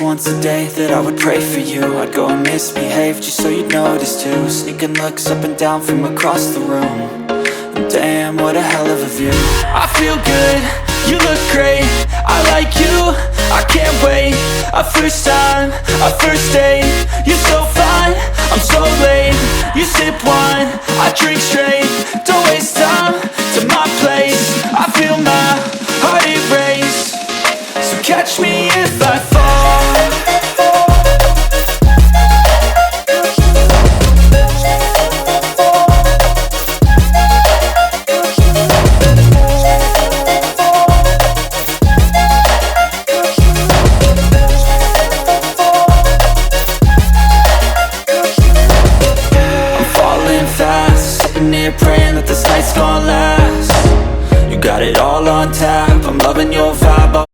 once a day that I would pray for you. I'd go and misbehave just so you'd notice too. Sneaking looks up and down from across the room. And damn, what a hell of a view. I feel good, you look great, I like you, I can't wait. A first time, a first date, you're so fine, I'm so late. You sip wine, I drink straight. Don't waste time to my place. I feel my heart erase. So catch me if I fall. Praying that this night's gonna last. You got it all on tap, I'm loving your vibe.